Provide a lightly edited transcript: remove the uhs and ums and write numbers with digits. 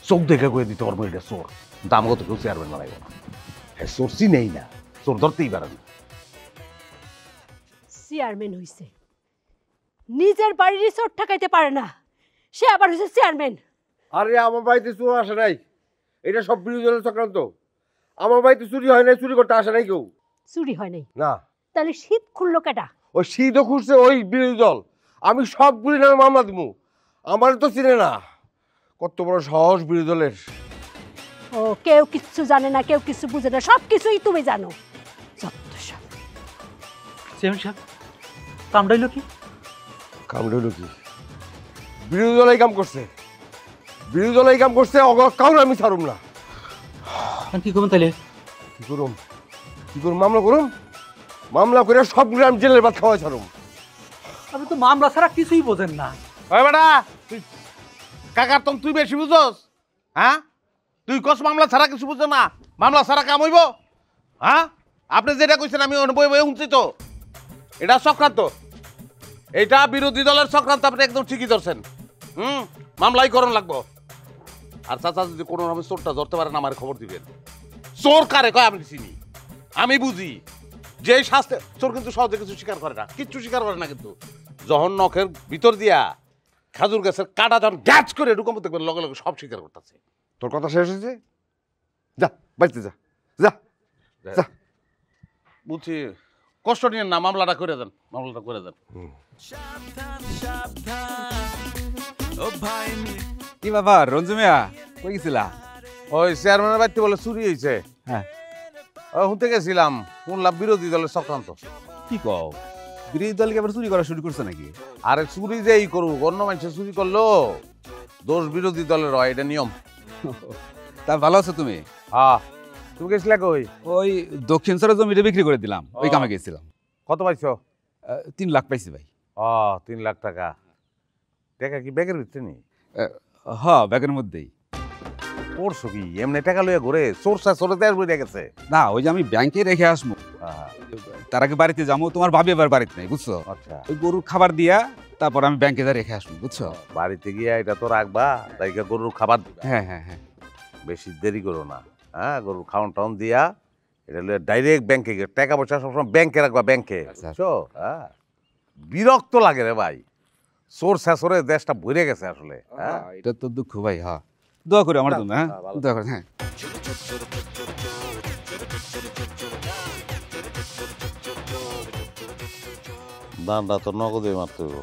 চোখ দেখে কয়ে দিতে পারবো এটা চোর, দাম কত কেউ চেয়ারম্যান বানাইব না। হ্যাঁ চোর চিনেই না, চোর ধরতেই পারে না। চেয়ারম্যান হইছে, নিজের বাড়ির চোর ঠেকাইতে পারে না, সে আবার হইছে চেয়ারম্যান। আরে আমার বাড়িতে চোর আসে নাই, এটা সব বিরোধী দলের চক্রান্ত। আমার বাড়িতে চুরি হয় নাই, চুরি করতে আসে নাই কেউ। চুরি হয় নাই? না। তাহলে শীত খুললো কেটা? ওই শীতও খুঁজছে ওই বিরোধী দল। আমি সবগুলি নামে মামলা দিব, আমার তো চিনে না। কত বড় সাহস বিরোধী দলের। ও কেউ কিচ্ছু জানে না, কেউ কিছু বুঝে না, সব কিছুই তুমি জানো। চেয়ারম্যান সাহেব কামড়াইলো কি? কামড় কি বিরোধী দল এই কাম করছে, বিরোধী দল এই কাম করছে, কাউর আমি ছাড়ুম না। কি করবেন তাহলে? কি করুম, কি করুম, মামলা করুম, মামলা করে সবগুলো আমি জেলের ভাত খাওয়াই ছাড়ুম। আপনি তো মামলা ছাড়া কিছুই বোঝেন না। ওই বেটা তুই কাকার তম তুই বেশি বুঝোস? হ্যাঁ তুই কস মামলা ছাড়া কিছু বুঝো না? মামলা ছাড়া কাম হইব? হ্যাঁ আপনি যেটা কইছেন আমি শুনছি তো, এটা চক্রান্ত, এটা বিরোধী দলের চক্রান্ত। আপনি একদম ঠিকই ধরছেন। মামলাই করণ লাগবো। আর চাচা যদি কোনো ভাবে চোরটা ধরতে পারেন আমার খবর দিবেন। চোর কারে কয় আমি চিনি, আমি বুঝি। যে শাস্তি চোর কিন্তু সহজে কিছু স্বীকার করে না, কিচ্ছু স্বীকার করে না। কিন্তু যখন নখের ভিতর দিয়া খাজুর গাছের কাটা যখন গ্যাচ করে ঢুকাম দেখবেন লগে লগে সব স্বীকার করতেছে। তোর কথা শেষ হয়েছে, যা বাড়িতে যা, যা যা। বুঝছি, কষ্ট নিয়ে না, মামলাটা করে দেন, মামলাটা করে দেন। কি ব্যাপার রঞ্জু মিয়া, কই গেছিলা? ওই চেয়ারম্যানের বাড়িতে বলে চুরি হয়েছে। হ্যাঁ শুনতে গেছিলাম, শুনলাম বিরোধী দলের চক্রান্ত। কি কও, বিরোধী দলকে আবার চুরি করা শুরু করছে নাকি? আরে চুরি যে এই করুক, অন্য মানুষের চুরি করলো দোষ বিরোধী দলের হয়, এটা নিয়ম। তা ভালো আছো তুমি? হ্যাঁ তুমি গেছিলা কই? ওই দক্ষিণ চরের জমিটা বিক্রি করে দিলাম, ওই কামে গেছিলাম। কত পাইছো? 3 লাখ পাইছি ভাই। 3 লাখ টাকা। টাকা কি ব্যাগের ভিতরে নেই? হ্যাঁ ব্যাগের মধ্যেই। পড়ছো কি এমনি টাকা লইয়া ঘুরে? চোরসা চোরে দেশ বইয়া গেছে। না ওই যে আমি ব্যাংকে রেখে আসবো, তার আগে বাড়িতে যাবো। তোমার ভাবি এবার বাড়িতে নেই বুঝছো। আচ্ছা ওই গরুর খাবার দিয়া তারপর আমি ব্যাংকে যা রেখে আসবো বুঝছো। বাড়িতে গিয়া এটা তো রাখবা, তাই গরুর খাবার দিবা। হ্যাঁ হ্যাঁ হ্যাঁ, বেশি দেরি করো না। হ্যাঁ গরুর খাওয়ান টাউন দিয়া এটা লইয়া ডাইরেক্ট ব্যাংকে গিয়ে টাকা পয়সা সবসময় ব্যাংকে রাখবা, ব্যাংকে। বুঝছো? হ্যাঁ বিরক্ত লাগে রে ভাই, চোর শেষরে দেশটা ভরে গেছে আসলে। হ্যাঁ এটা তো দুঃখ ভাই। হ্যাঁ দোয়া করি আমার জন্য। হ্যাঁ দোয়া করি। হ্যাঁ দানটা তো নগদে মারতে হইব।